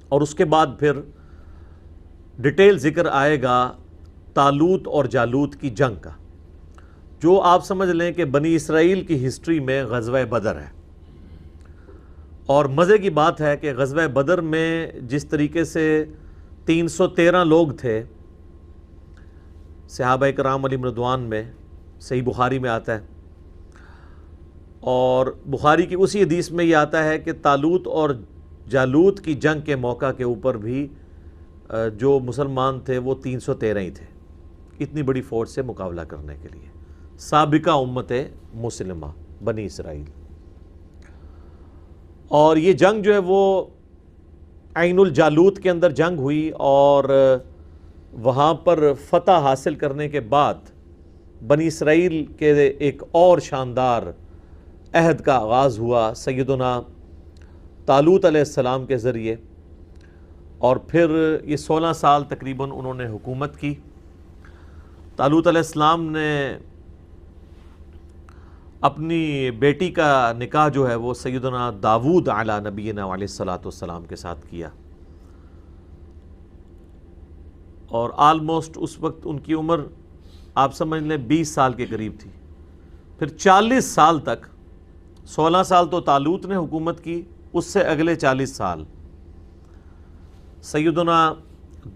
اور اس کے بعد پھر ڈیٹیل ذکر آئے گا طالوت اور جالوت کی جنگ کا، جو آپ سمجھ لیں کہ بنی اسرائیل کی ہسٹری میں غزوہ بدر ہے۔ اور مزے کی بات ہے کہ غزوہ بدر میں جس طریقے سے 313 لوگ تھے صحابہ کرام علیہم رضوان میں، صحیح بخاری میں آتا ہے، اور بخاری کی اسی حدیث میں یہ آتا ہے کہ طالوت اور جالوت کی جنگ کے موقع کے اوپر بھی جو مسلمان تھے وہ 313 ہی تھے، اتنی بڑی فوج سے مقابلہ کرنے کے لیے، سابقہ امت مسلمہ بنی اسرائیل۔ اور یہ جنگ جو ہے وہ عین الجالوت کے اندر جنگ ہوئی، اور وہاں پر فتح حاصل کرنے کے بعد بنی اسرائیل کے ایک اور شاندار عہد کا آغاز ہوا سیدنا طالوت علیہ السلام کے ذریعے، اور پھر یہ 16 سال تقریباً انہوں نے حکومت کی۔ طالوت علیہ السلام نے اپنی بیٹی کا نکاح جو ہے وہ سیدنا داود علی نبینا علیہ الصلاۃ والسلام کے ساتھ کیا، اور آلموسٹ اس وقت ان کی عمر آپ سمجھ لیں 20 سال کے قریب تھی۔ پھر 40 سال تک، 16 سال تو طالوت نے حکومت کی، اس سے اگلے 40 سال سیدنا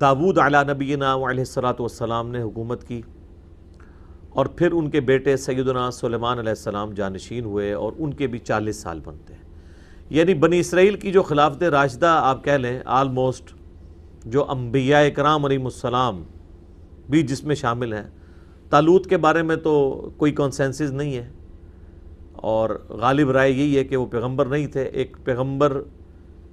داود علی نبینا علیہ الصلاۃ والسلام نے حکومت کی، اور پھر ان کے بیٹے سیدنا سلیمان علیہ السلام جانشین ہوئے، اور ان کے بھی 40 سال بنتے ہیں۔ یعنی بنی اسرائیل کی جو خلافت راشدہ آپ کہہ لیں آلموسٹ، جو انبیاء کرام علیہم السلام بھی جس میں شامل ہیں، طالوت کے بارے میں تو کوئی کنسنسس نہیں ہے، اور غالب رائے یہی ہے کہ وہ پیغمبر نہیں تھے، ایک پیغمبر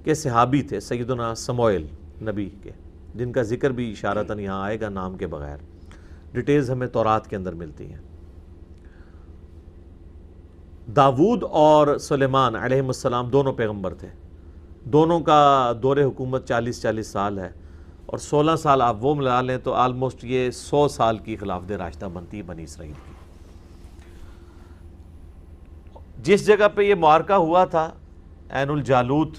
کے صحابی تھے سیدنا سموئیل نبی کے، جن کا ذکر بھی اشارتاً یہاں آئے گا نام کے بغیر، ڈیٹیلز ہمیں تورات کے اندر ملتی ہیں۔ داود اور سلیمان علیہ السلام دونوں پیغمبر تھے، دونوں کا دور حکومت 40 سال ہے، اور 16 سال آپ وہ ملا لیں تو آلموسٹ یہ 100 سال کی خلافت راشدہ بنتی ہے بنی اسرائیل کی۔ جس جگہ پہ یہ معرکہ ہوا تھا عین الجالوت،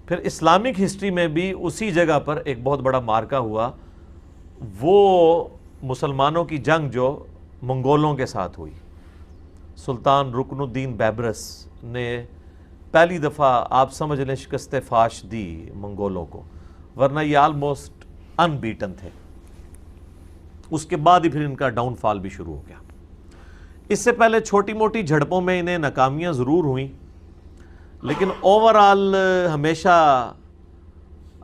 پھر اسلامک ہسٹری میں بھی اسی جگہ پر ایک بہت بڑا معرکہ ہوا، وہ مسلمانوں کی جنگ جو منگولوں کے ساتھ ہوئی۔ سلطان رکن الدین بیبرس نے پہلی دفعہ آپ سمجھ لیں شکست فاش دی منگولوں کو، ورنہ یہ آلموسٹ ان بیٹن تھے۔ اس کے بعد ہی پھر ان کا ڈاؤن فال بھی شروع ہو گیا۔ اس سے پہلے چھوٹی موٹی جھڑپوں میں انہیں ناکامیاں ضرور ہوئیں، لیکن اوورآل ہمیشہ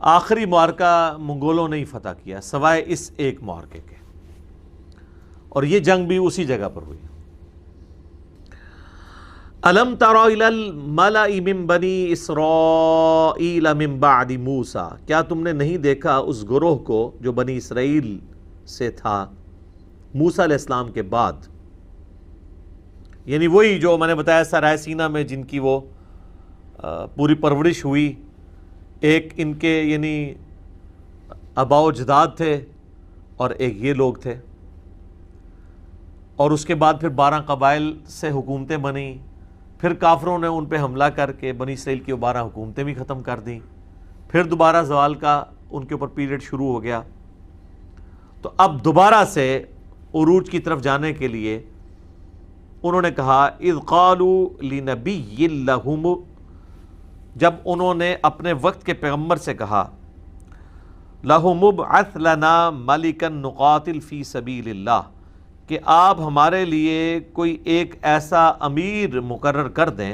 آخری معرکہ منگولوں نے ہی فتح کیا سوائے اس ایک معرکے کے، اور یہ جنگ بھی اسی جگہ پر ہوئی۔ الم تر الی الملأ من بنی اسرائیل من بعد موسیٰ، کیا تم نے نہیں دیکھا اس گروہ کو جو بنی اسرائیل سے تھا موسیٰ علیہ السلام کے بعد، یعنی وہی جو میں نے بتایا سرائے سینا میں جن کی وہ پوری پرورش ہوئی، ایک ان کے یعنی آباء و اجداد تھے، اور ایک یہ لوگ تھے، اور اس کے بعد پھر 12 قبائل سے حکومتیں بنیں، پھر کافروں نے ان پہ حملہ کر کے بنی اسرائیل کی 12 حکومتیں بھی ختم کر دیں، پھر دوبارہ زوال کا ان کے اوپر پیریڈ شروع ہو گیا۔ تو اب دوبارہ سے عروج کی طرف جانے کے لیے انہوں نے کہا اذ قالوا لنبی لہم، جب انہوں نے اپنے وقت کے پیغمبر سے کہا لہم ابعث لنا ملکا نقاتل فی سبیل اللہ، کہ آپ ہمارے لیے کوئی ایک ایسا امیر مقرر کر دیں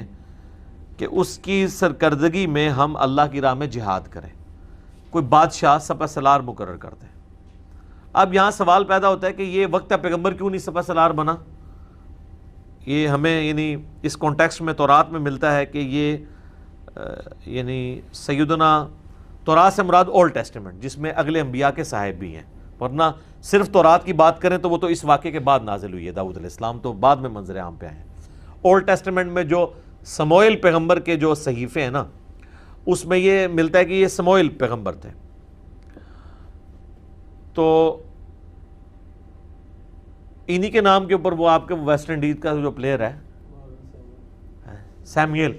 کہ اس کی سرکردگی میں ہم اللہ کی راہ میں جہاد کریں، کوئی بادشاہ سپہ سالار مقرر کر دیں۔ اب یہاں سوال پیدا ہوتا ہے کہ یہ وقت پیغمبر کیوں نہیں سپہ سالار بنا؟ یہ ہمیں یعنی اس کانٹیکسٹ میں تورات میں ملتا ہے کہ یہ یعنی سیدنا تورات سے مراد اولڈ ٹیسٹمنٹ، جس میں اگلے انبیاء کے صاحب بھی ہیں، ورنہ صرف تورات کی بات کریں تو وہ تو اس واقعے کے بعد نازل ہوئی ہے، داؤد علیہ السلام تو بعد میں منظر عام پہ آئے ہیں۔ اولڈ ٹیسٹمنٹ میں جو سموئیل پیغمبر کے جو صحیفے ہیں نا، اس میں یہ ملتا ہے کہ یہ سموئیل پیغمبر تھے۔ تو انہی کے نام کے اوپر وہ آپ کے ویسٹ انڈیز کا جو پلیئر ہے سیمیل،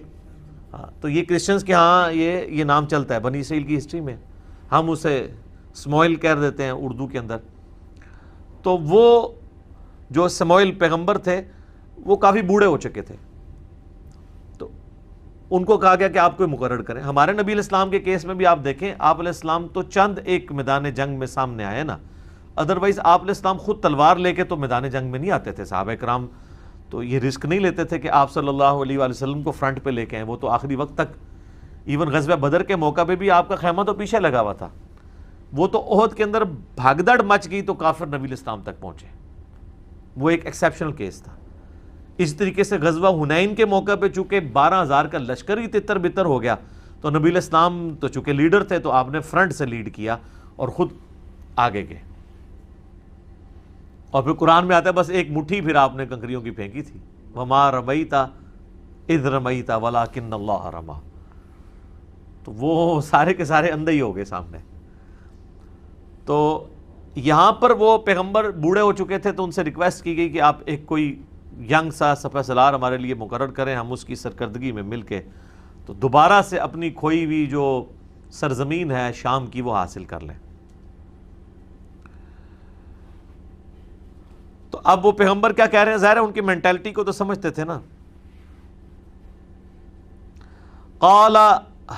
ہاں تو یہ کرسچنز کے ہاں یہ نام چلتا ہے بنی اسرائیل کی ہسٹری میں، ہم اسے سموئیل کہہ دیتے ہیں اردو کے اندر. تو وہ جو سموئیل پیغمبر تھے وہ کافی بوڑھے ہو چکے تھے، تو ان کو کہا گیا کہ آپ کوئی مقرر کریں. ہمارے نبی علیہ السلام کے کیس میں بھی آپ دیکھیں، آپ علیہ السلام تو چند ایک میدان جنگ میں سامنے آئے نا، ادروائز آپ علیہ السلام خود تلوار لے کے تو میدان جنگ میں نہیں آتے تھے. صحابہ کرام تو یہ رسک نہیں لیتے تھے کہ آپ صلی اللہ علیہ وآلہ وسلم کو فرنٹ پہ لے کے آئیں. وہ تو آخری وقت تک، ایون غزوہ بدر کے موقع پہ بھی آپ کا خیمہ تو پیچھے لگا ہوا تھا. وہ تو احد کے اندر بھگدڑ مچ گئی تو کافر نبی علیہ السلام تک پہنچے. وہ ایک ایکسیپشنل کیس تھا. اس طریقے سے غزوہ حنین کے موقع پہ چونکہ 12,000 کا لشکر ہی تتر بتر ہو گیا، تو نبی علیہ السلام تو چونکہ لیڈر تھے تو آپ نے فرنٹ سے لیڈ کیا اور خود آگے گئے. اور پھر قرآن میں آتا ہے بس ایک مٹھی پھر آپ نے کنکریوں کی پھینکی تھی. وَمَا رَمَيْتَ اِذْ رَمَيْتَ وَلَكِنَّ اللَّهَ رَمَى. تو وہ سارے کے سارے اندھے ہی ہو گئے سامنے. تو یہاں پر وہ پیغمبر بوڑھے ہو چکے تھے تو ان سے ریکویسٹ کی گئی کہ آپ ایک کوئی ینگ سا سپہ سالار ہمارے لیے مقرر کریں، ہم اس کی سرکردگی میں مل کے تو دوبارہ سے اپنی کھوئی ہوئی جو سرزمین ہے شام کی وہ حاصل کر لیں. تو اب وہ پیغمبر کیا کہہ رہے ہیں؟ ظاہر ہے ان کی مینٹیلٹی کو تو سمجھتے تھے نا. قال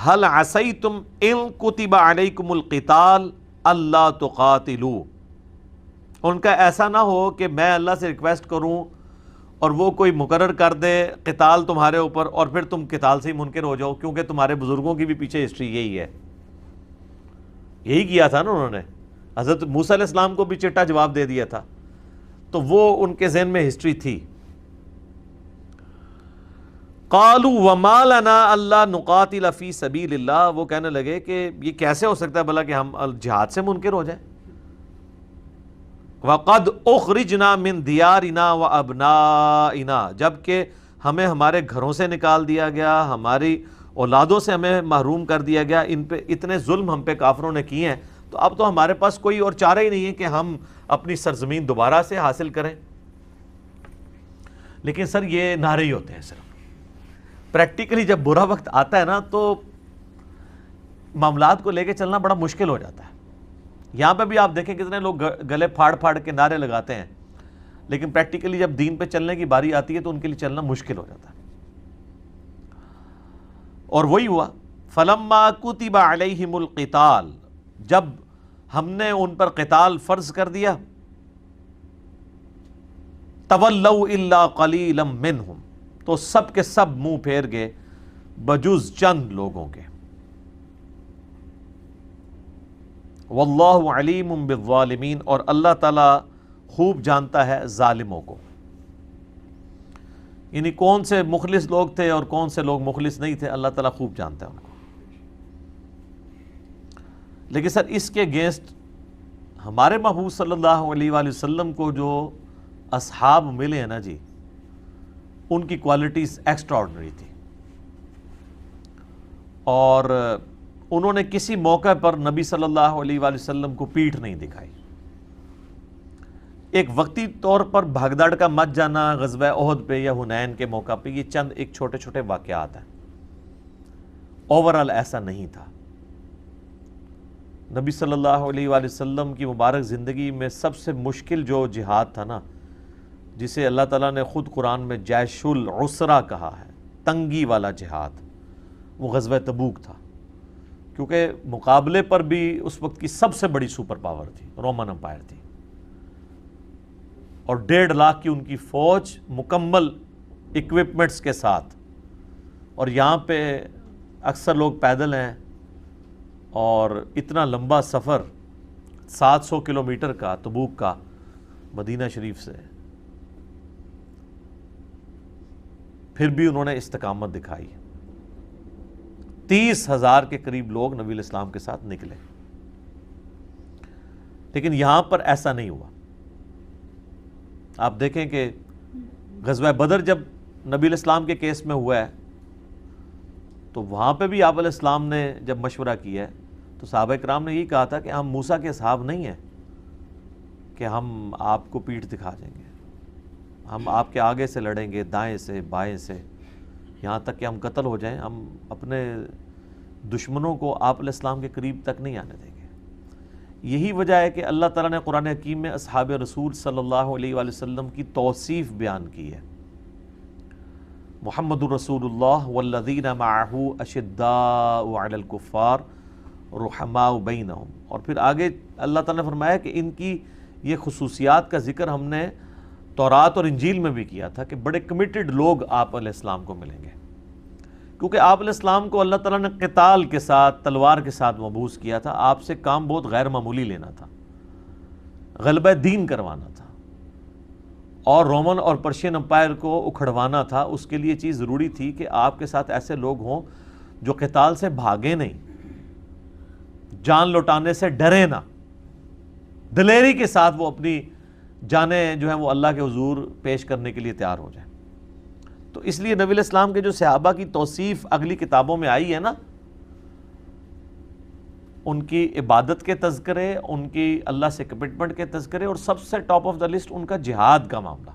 هل عصیتم ان کتب علیکم القتال اللہ تقاتلوا. ان کا ایسا نہ ہو کہ میں اللہ سے ریکویسٹ کروں اور وہ کوئی مقرر کر دے قتال تمہارے اوپر اور پھر تم قتال سے ہی منکر ہو جاؤ، کیونکہ تمہارے بزرگوں کی بھی پیچھے ہسٹری یہی ہے. یہی کیا تھا نا انہوں نے، حضرت موسیٰ علیہ السلام کو بھی چٹا جواب دے دیا تھا. تو وہ ان کے ذہن میں ہسٹری تھی. قالوا وما لنا الا نقاتل فی سبیل اللہ. وہ کہنے لگے کہ یہ کیسے ہو سکتا ہے بھلا کہ ہم جہاد سے منکر ہو جائیں. وقد اخرجنا من دیارنا وابنائنا. جبکہ ہمیں ہمارے گھروں سے نکال دیا گیا، ہماری اولادوں سے ہمیں محروم کر دیا گیا. ان پہ اتنے ظلم ہم پہ کافروں نے کیے ہیں، تو اب تو ہمارے پاس کوئی اور چارہ ہی نہیں ہے کہ ہم اپنی سرزمین دوبارہ سے حاصل کریں. لیکن سر یہ نعرے ہی ہوتے ہیں. صرف پریکٹیکلی جب برا وقت آتا ہے نا تو معاملات کو لے کے چلنا بڑا مشکل ہو جاتا ہے. یہاں پہ بھی آپ دیکھیں کتنے لوگ گلے پھاڑ پھاڑ کے نعرے لگاتے ہیں، لیکن پریکٹیکلی جب دین پہ چلنے کی باری آتی ہے تو ان کے لیے چلنا مشکل ہو جاتا ہے. اور وہی ہوا. فلما کتب علیہم القتال. جب ہم نے ان پر قتال فرض کر دیا، تولوا الا قلیلا منہم. تو سب کے سب منہ پھیر گئے بجز چند لوگوں کے. واللہ علیم بالظالمین. اور اللہ تعالی خوب جانتا ہے ظالموں کو. یعنی کون سے مخلص لوگ تھے اور کون سے لوگ مخلص نہیں تھے، اللہ تعالیٰ خوب جانتا ہے ان کو. لیکن سر اس کے اگینسٹ ہمارے محبوب صلی اللہ علیہ وآلہ وسلم کو جو اصحاب ملے ہیں نا جی، ان کی کوالٹیز ایکسٹرا آرڈنری تھی. اور انہوں نے کسی موقع پر نبی صلی اللہ علیہ وآلہ وسلم کو پیٹھ نہیں دکھائی. ایک وقتی طور پر بھگدڑ کا مچ جانا غزوہ احد پہ یا حنین کے موقع پہ، یہ چند ایک چھوٹے چھوٹے واقعات ہیں. اوورال ایسا نہیں تھا. نبی صلی اللہ علیہ وآلہ وسلم کی مبارک زندگی میں سب سے مشکل جو جہاد تھا نا، جسے اللہ تعالیٰ نے خود قرآن میں جیش العسرہ کہا ہے، تنگی والا جہاد، وہ غزوہ تبوک تھا. کیونکہ مقابلے پر بھی اس وقت کی سب سے بڑی سپر پاور تھی، رومن امپائر تھی، اور 1.5 لاکھ کی ان کی فوج مکمل اکوپمنٹس کے ساتھ. اور یہاں پہ اکثر لوگ پیدل ہیں، اور اتنا لمبا سفر 700 کلومیٹر کا تبوک کا مدینہ شریف سے، پھر بھی انہوں نے استقامت دکھائی. 30,000 کے قریب لوگ نبی علیہ السلام کے ساتھ نکلے. لیکن یہاں پر ایسا نہیں ہوا. آپ دیکھیں کہ غزوہ بدر جب نبی علیہ السلام کے کیس میں ہوا ہے تو وہاں پہ بھی آپ علیہ السلام نے جب مشورہ کیا ہے تو صحابہ کرام نے یہی کہا تھا کہ ہم موسیٰ کے اصحاب نہیں ہیں کہ ہم آپ کو پیٹھ دکھا دیں گے. ہم آپ کے آگے سے لڑیں گے، دائیں سے بائیں سے. یہاں تک کہ ہم قتل ہو جائیں، ہم اپنے دشمنوں کو آپ علیہ السلام کے قریب تک نہیں آنے دیں گے۔ یہی وجہ ہے کہ اللہ تعالیٰ نے قرآن حکیم میں اصحاب رسول صلی اللہ علیہ وآلہ وسلم کی توصیف بیان کی ہے۔ محمد الرسول اللہ والذین معہ اشداء علی الکفار رحماء بینہم، اور پھر آگے اللہ تعالیٰ نے فرمایا کہ ان کی یہ خصوصیات کا ذکر ہم نے تورات اور انجیل میں بھی کیا تھا کہ بڑے کمیٹڈ لوگ آپ علیہ السلام کو ملیں گے، کیونکہ آپ علیہ السلام کو اللہ تعالیٰ نے قتال کے ساتھ، تلوار کے ساتھ مبعوث کیا تھا۔ آپ سے کام بہت غیر معمولی لینا تھا، غلبہ دین کروانا تھا، اور رومن اور پرشین امپائر کو اکھڑوانا تھا۔ اس کے لیے چیز ضروری تھی کہ آپ کے ساتھ ایسے لوگ ہوں جو قتال سے بھاگے نہیں، جان لوٹانے سے ڈرے نہ، دلیری کے ساتھ وہ اپنی جانیں جو ہیں وہ اللہ کے حضور پیش کرنے کے لیے تیار ہو جائیں۔ تو اس لیے نبی علیہ السلام کے جو صحابہ کی توصیف اگلی کتابوں میں آئی ہے نا، ان کی عبادت کے تذکرے، ان کی اللہ سے کمٹمنٹ کے تذکرے، اور سب سے ٹاپ آف دا لسٹ ان کا جہاد کا معاملہ،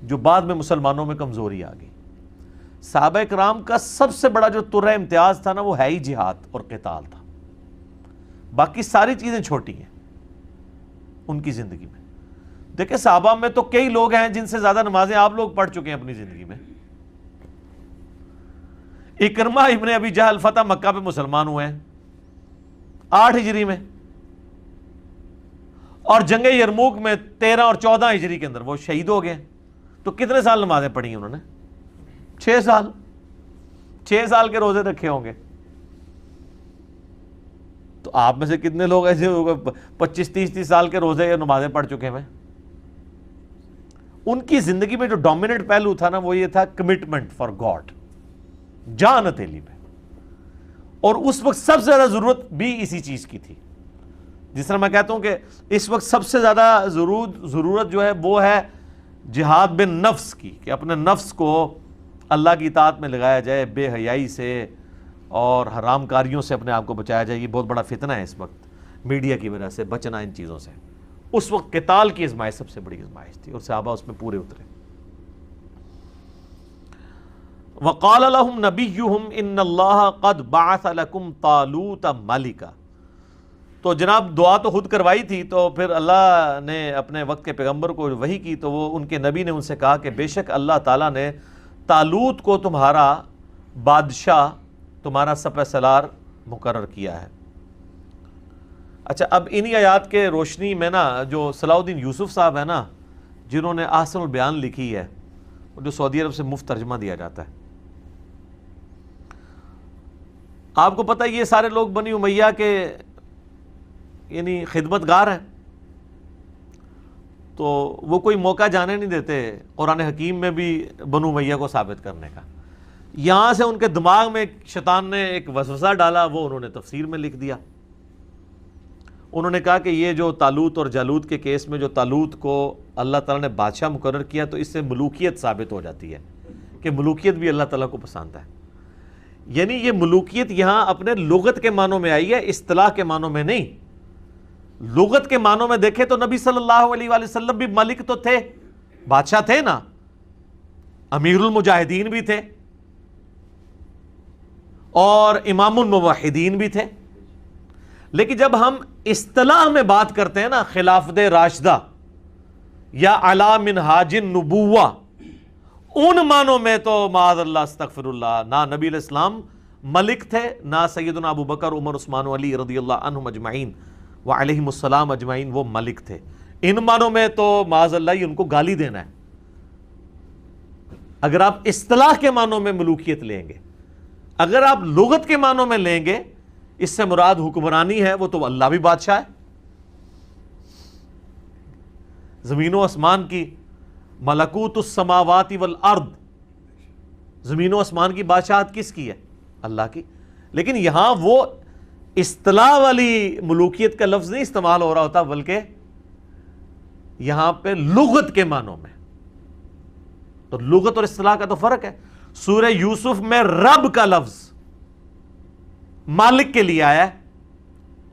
جو بعد میں مسلمانوں میں کمزوری آ گئی۔ صحابہ کرام کا سب سے بڑا جو ترہ امتیاز تھا نا، وہ ہے ہی جہاد اور قتال تھا، باقی ساری چیزیں چھوٹی ہیں ان کی زندگی میں۔ دیکھیں صحابہ میں تو کئی لوگ ہیں جن سے زیادہ نمازیں آپ لوگ پڑھ چکے ہیں اپنی زندگی میں۔ اکرمہ ابن ابی جہل فتح مکہ پہ مسلمان ہوئے ہیں 8 ہجری میں، اور جنگ یرموک میں 13 اور 14 ہجری کے اندر وہ شہید ہو گئے۔ تو کتنے سال نمازیں پڑھی ہیں انہوں نے؟ 6 سال 6 سال کے روزے رکھے ہوں گے۔ تو آپ میں سے کتنے لوگ ایسے 25-30 سال کے روزے یا نمازیں پڑھ چکے ہیں؟ ان کی زندگی میں جو ڈومیننٹ پہلو تھا نا، وہ یہ تھا کمٹمنٹ فار گاڈ، جان ہتھیلی پہ، اور اس وقت سب سے زیادہ ضرورت بھی اسی چیز کی تھی۔ جس طرح میں کہتا ہوں کہ اس وقت سب سے زیادہ ضرورت جو ہے وہ ہے جہاد بن نفس کی، کہ اپنے نفس کو اللہ کی اطاعت میں لگایا جائے، بے حیائی سے اور حرام کاریوں سے اپنے آپ کو بچایا جائے۔ یہ بہت بڑا فتنہ ہے اس وقت، میڈیا کی وجہ سے بچنا ان چیزوں سے۔ اس وقت قتال کی ازمائش سب سے بڑی ازمائش تھی، اور صحابہ اس میں پورے اترے۔ وقال لهم نبيهم ان اللہ قد بعث لكم طالوت ملکا۔ تو جناب دعا تو خود کروائی تھی، تو پھر اللہ نے اپنے وقت کے پیغمبر کو وحی کی، تو وہ ان کے نبی نے ان سے کہا کہ بے شک اللہ تعالیٰ نے طالوت کو تمہارا بادشاہ، تمہارا سپہ سالار مقرر کیا ہے۔ اچھا، اب انہی آیات کے روشنی میں نا، جو صلاح الدین یوسف صاحب ہیں نا، جنہوں نے احسن البیان لکھی ہے، جو سعودی عرب سے مفت ترجمہ دیا جاتا ہے، آپ کو پتہ یہ سارے لوگ بنی امیہ کے یعنی خدمت گار ہیں، تو وہ کوئی موقع جانے نہیں دیتے قرآن حکیم میں بھی بنو امیہ کو ثابت کرنے کا۔ یہاں سے ان کے دماغ میں شیطان نے ایک وسوسہ ڈالا، وہ انہوں نے تفسیر میں لکھ دیا۔ انہوں نے کہا کہ یہ جو طالوت اور جالوت کے کیس میں جو طالوت کو اللہ تعالیٰ نے بادشاہ مقرر کیا، تو اس سے ملوکیت ثابت ہو جاتی ہے کہ ملوکیت بھی اللہ تعالیٰ کو پسند ہے۔ یعنی یہ ملوکیت یہاں اپنے لغت کے معنوں میں آئی ہے، اصطلاح کے معنوں میں نہیں۔ لغت کے معنوں میں دیکھیں تو نبی صلی اللہ علیہ وآلہ وسلم بھی ملک تو تھے، بادشاہ تھے نا، امیر المجاہدین بھی تھے، اور امام الموحدین بھی تھے۔ لیکن جب ہم اصطلاح میں بات کرتے ہیں نا، خلافت راشدہ یا علی منہاج النبوہ، ان معنوں میں تو معاذ اللہ استغفر اللہ، نہ نبی علیہ السلام ملک تھے، نہ سیدنا ابو بکر، عمر، عثمان و علی رضی اللہ عنہم اجمعین وعلیہم السلام اجمعین وہ ملک تھے۔ ان معنوں میں تو معاذ اللہ ان کو گالی دینا ہے۔ اگر آپ اصطلاح کے معنوں میں ملوکیت لیں گے، اگر آپ لغت کے معنوں میں لیں گے، اس سے مراد حکمرانی ہے، وہ تو اللہ بھی بادشاہ ہے۔ زمین و آسمان کی ملکوت السماوات والارض، زمین و آسمان کی بادشاہت کس کی ہے؟ اللہ کی۔ لیکن یہاں وہ اصطلاح والی ملوکیت کا لفظ نہیں استعمال ہو رہا ہوتا، بلکہ یہاں پہ لغت کے معنوں میں۔ تو لغت اور اصطلاح کا تو فرق ہے۔ سورہ یوسف میں رب کا لفظ مالک کے لیے آیا ہے،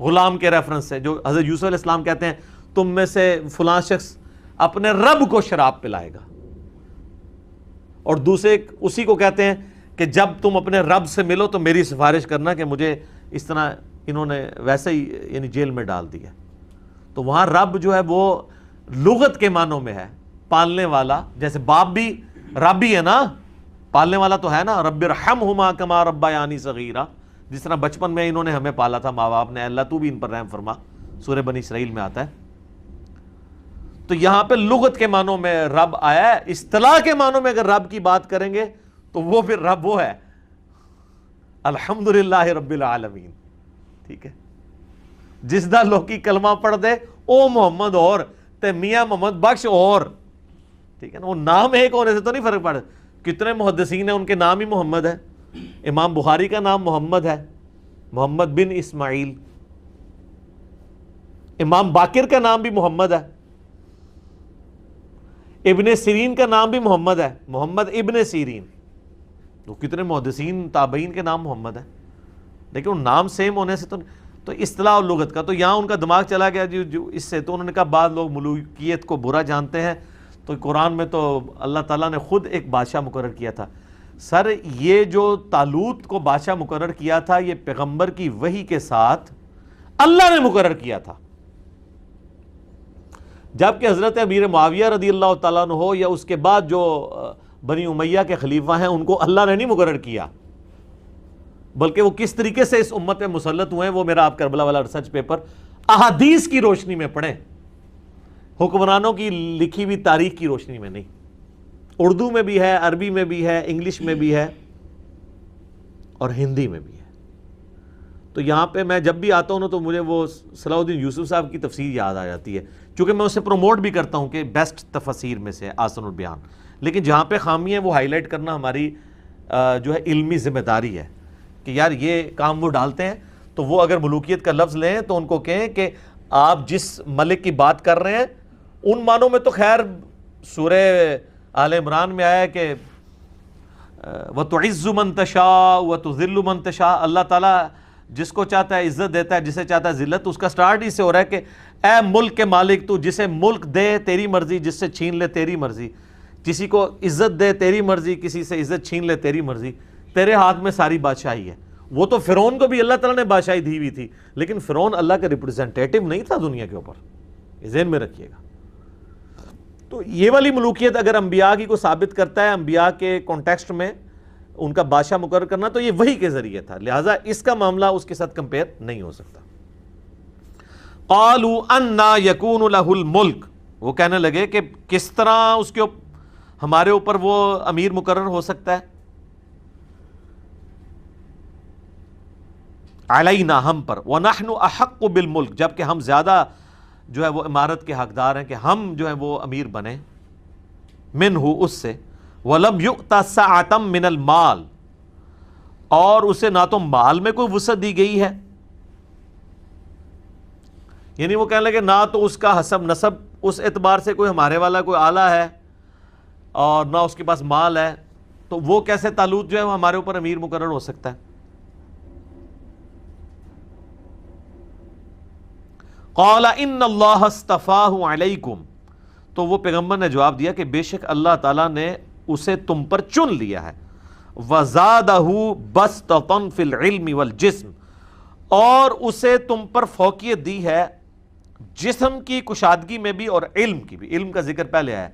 غلام کے ریفرنس سے، جو حضرت یوسف علیہ السلام کہتے ہیں تم میں سے فلاں شخص اپنے رب کو شراب پلائے گا، اور دوسرے اسی کو کہتے ہیں کہ جب تم اپنے رب سے ملو تو میری سفارش کرنا کہ مجھے اس طرح انہوں نے ویسے ہی یعنی جیل میں ڈال دیا. تو وہاں رب جو ہے وہ لغت کے معنوں میں ہے پالنے والا، جیسے باپ بھی رب ہی ہے نا، پالنے والا تو ہے نا. رب ارحمہما کما ربیانی صغیرا، جس طرح بچپن میں انہوں نے ہمیں پالا تھا ماں باپ نے، اللہ تو بھی ان پر رحم فرما، سورہ بنی اسرائیل میں آتا ہے. تو یہاں پہ لغت کے معنوں میں رب آیا ہے. اصطلاح کے معنوں میں اگر رب کی بات کریں گے تو وہ پھر رب وہ ہے الحمدللہ رب العالمین. ٹھیک ہے، جس دا لوکی کلمہ پڑھ دے او محمد اور تے میاں محمد بخش اور، ٹھیک ہے نا. وہ نام ایک ہونے سے تو نہیں فرق پڑا. کتنے محدثین ہیں ان کے نام ہی محمد ہے. امام بخاری کا نام محمد ہے، محمد بن اسماعیل. امام باقر کا نام بھی محمد ہے. ابن سیرین کا نام بھی محمد ہے، محمد ابن سیرین. تو کتنے محدثین تابعین کے نام محمد ہے، لیکن وہ نام سیم ہونے سے تو اصطلاح اور لغت کا تو یہاں ان کا دماغ چلا گیا جو اس سے. تو انہوں نے کہا بعض لوگ ملوکیت کو برا جانتے ہیں، تو قرآن میں تو اللہ تعالیٰ نے خود ایک بادشاہ مقرر کیا تھا. سر یہ جو طالوت کو بادشاہ مقرر کیا تھا یہ پیغمبر کی وحی کے ساتھ اللہ نے مقرر کیا تھا، جبکہ حضرت امیر معاویہ رضی اللہ تعالیٰ عنہ ہو یا اس کے بعد جو بنی امیہ کے خلیفہ ہیں ان کو اللہ نے نہیں مقرر کیا، بلکہ وہ کس طریقے سے اس امت میں مسلط ہوئے ہیں وہ میرا آپ کربلا والا ریسرچ پیپر احادیث کی روشنی میں پڑھیں، حکمرانوں کی لکھی ہوئی تاریخ کی روشنی میں نہیں. اردو میں بھی ہے، عربی میں بھی ہے، انگلش میں بھی ہے اور ہندی میں بھی ہے. تو یہاں پہ میں جب بھی آتا ہوں نا تو مجھے وہ صلاح الدین یوسف صاحب کی تفسیر یاد آ جاتی ہے، چونکہ میں اسے پروموٹ بھی کرتا ہوں کہ بیسٹ تفسیر میں سے آسن البیان. لیکن جہاں پہ خامی ہے وہ ہائی لائٹ کرنا ہماری جو ہے علمی ذمہ داری ہے کہ یار یہ کام وہ ڈالتے ہیں. تو وہ اگر ملوکیت کا لفظ لیں تو ان کو کہیں کہ آپ جس ملک کی بات کر رہے ہیں ان معنوں میں تو خیر سورہ آل عمران میں آیا ہے کہ وَتُعِزُّ مَن تَشَاءُ وَتُذِلُّ مَن تَشَاءُ، اللہ تعالیٰ جس کو چاہتا ہے عزت دیتا ہے، جسے چاہتا ہے ذلت. اس کا سٹارٹ ہی سے ہو رہا ہے کہ اے ملک کے مالک تو جسے ملک دے تیری مرضی، جس سے چھین لے تیری مرضی، کسی کو عزت دے تیری مرضی، کسی سے عزت چھین لے تیری مرضی، تیرے ہاتھ میں ساری بادشاہی ہے. وہ تو فرعون کو بھی اللہ تعالیٰ نے بادشاہی دی ہوئی تھی، لیکن فرعون اللہ کا ریپرزینٹیٹو نہیں تھا دنیا کے اوپر، یہ ذہن میں رکھیے گا. تو یہ والی ملوکیت اگر انبیاء کی کو ثابت کرتا ہے، انبیاء کے کانٹیکسٹ میں ان کا بادشاہ مقرر کرنا، تو یہ وحی کے ذریعے تھا، لہٰذا اس کا معاملہ اس کے ساتھ کمپیئر نہیں ہو سکتا. قالوا انا یکون لہ الملک، وہ کہنے لگے کہ کس طرح اس کے ہمارے اوپر وہ امیر مقرر ہو سکتا ہے، علینا ہم پر، ونحن احق بالملک، جبکہ ہم زیادہ جو ہے وہ امارت کے حقدار ہیں کہ ہم جو ہے وہ امیر بنے، منہ اس سے، ولم یؤت سعۃ من المال، اور اسے نہ تو مال میں کوئی وسعت دی گئی ہے، یعنی وہ کہنے لگے نہ تو اس کا حسب نسب اس اعتبار سے کوئی ہمارے والا کوئی اعلیٰ ہے اور نہ اس کے پاس مال ہے، تو وہ کیسے طالوت جو ہے وہ ہمارے اوپر امیر مقرر ہو سکتا ہے. قال ان اللہ اصطفاہ علیکم، تو وہ پیغمبر نے جواب دیا کہ بے شک اللہ تعالیٰ نے اسے تم پر چن لیا ہے، وزادہ بسطۃ فی العلم والجسم، اور اسے تم پر فوقیت دی ہے جسم کی کشادگی میں بھی اور علم کی بھی. علم کا ذکر پہلے آیا،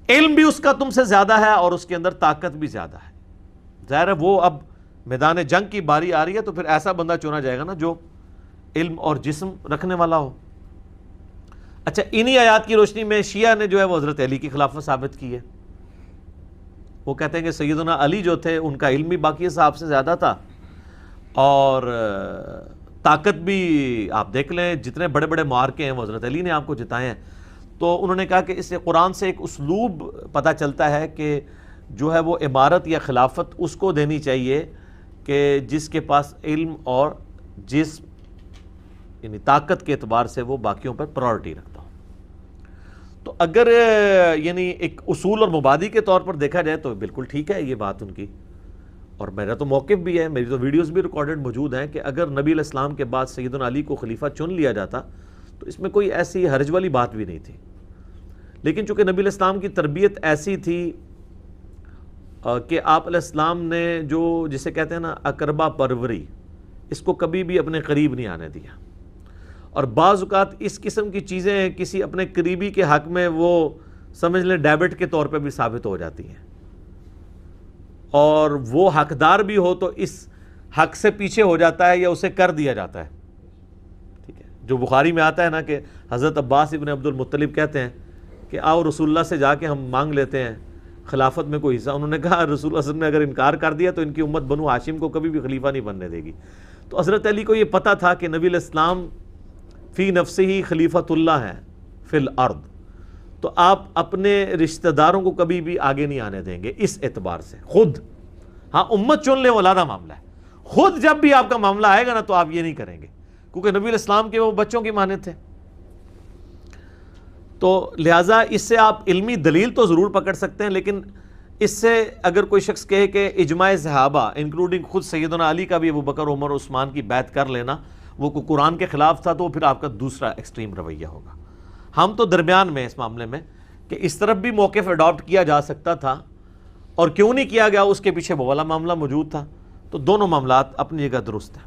علم بھی اس کا تم سے زیادہ ہے اور اس کے اندر طاقت بھی زیادہ ہے. ظاہر ہے وہ اب میدان جنگ کی باری آ رہی ہے تو پھر ایسا بندہ چنا جائے گا نا جو علم اور جسم رکھنے والا ہو. اچھا، انہی آیات کی روشنی میں شیعہ نے جو ہے وہ حضرت علی کی خلافت ثابت کی ہے. وہ کہتے ہیں کہ سیدنا علی جو تھے ان کا علم بھی باقی صحابہ سے زیادہ تھا اور طاقت بھی آپ دیکھ لیں جتنے بڑے بڑے معرکے ہیں وہ حضرت علی نے آپ کو جتائے ہیں. تو انہوں نے کہا کہ اس سے قرآن سے ایک اسلوب پتہ چلتا ہے کہ جو ہے وہ عمارت یا خلافت اس کو دینی چاہیے کہ جس کے پاس علم اور جسم یعنی طاقت کے اعتبار سے وہ باقیوں پر پرائورٹی رکھتا ہو. تو اگر یعنی ایک اصول اور مبادی کے طور پر دیکھا جائے تو بالکل ٹھیک ہے یہ بات ان کی، اور میرا تو موقف بھی ہے، میری تو ویڈیوز بھی ریکارڈڈ موجود ہیں کہ اگر نبی علیہ السلام کے بعد سیدنا علی کو خلیفہ چن لیا جاتا تو اس میں کوئی ایسی حرج والی بات بھی نہیں تھی. لیکن چونکہ نبی علیہ السلام کی تربیت ایسی تھی کہ آپ علیہ السلام نے جو جسے کہتے ہیں نا اقربا پروری، اس کو کبھی بھی اپنے قریب نہیں آنے دیا. اور بعض اوقات اس قسم کی چیزیں کسی اپنے قریبی کے حق میں وہ سمجھ لیں ڈیبٹ کے طور پہ بھی ثابت ہو جاتی ہیں، اور وہ حقدار بھی ہو تو اس حق سے پیچھے ہو جاتا ہے یا اسے کر دیا جاتا ہے. ٹھیک ہے، جو بخاری میں آتا ہے نا کہ حضرت عباس ابن عبد المطلب کہتے ہیں کہ آؤ رسول اللہ سے جا کے ہم مانگ لیتے ہیں خلافت میں کوئی حصہ. انہوں نے کہا رسول اللہ صلی اللہ علیہ وسلم نے اگر انکار کر دیا تو ان کی امت بنو ہاشم کو کبھی بھی خلیفہ نہیں بننے دے گی. تو حضرت علی کو یہ پتہ تھا کہ نبی علیہ السلام فی نفسہ خلیفۃ اللہ ہیں فی الارض، تو آپ اپنے رشتہ داروں کو کبھی بھی آگے نہیں آنے دیں گے اس اعتبار سے. خود ہاں امت چن لے وہ علیحدہ معاملہ ہے، خود جب بھی آپ کا معاملہ آئے گا نا تو آپ یہ نہیں کریں گے، کیونکہ نبی علیہ السلام کے وہ بچوں کی مانند تھے. تو لہٰذا اس سے آپ علمی دلیل تو ضرور پکڑ سکتے ہیں، لیکن اس سے اگر کوئی شخص کہے کہ اجماع صحابہ انکلوڈنگ خود سیدنا علی کا بھی ابو بکر عمر عثمان کی بیعت کر لینا وہ قرآن کے خلاف تھا، تو وہ پھر آپ کا دوسرا ایکسٹریم رویہ ہوگا. ہم تو درمیان میں اس معاملے میں کہ اس طرف بھی موقف اڈاپٹ کیا جا سکتا تھا اور کیوں نہیں کیا گیا اس کے پیچھے وہ والا معاملہ موجود تھا. تو دونوں معاملات اپنی جگہ درست ہیں.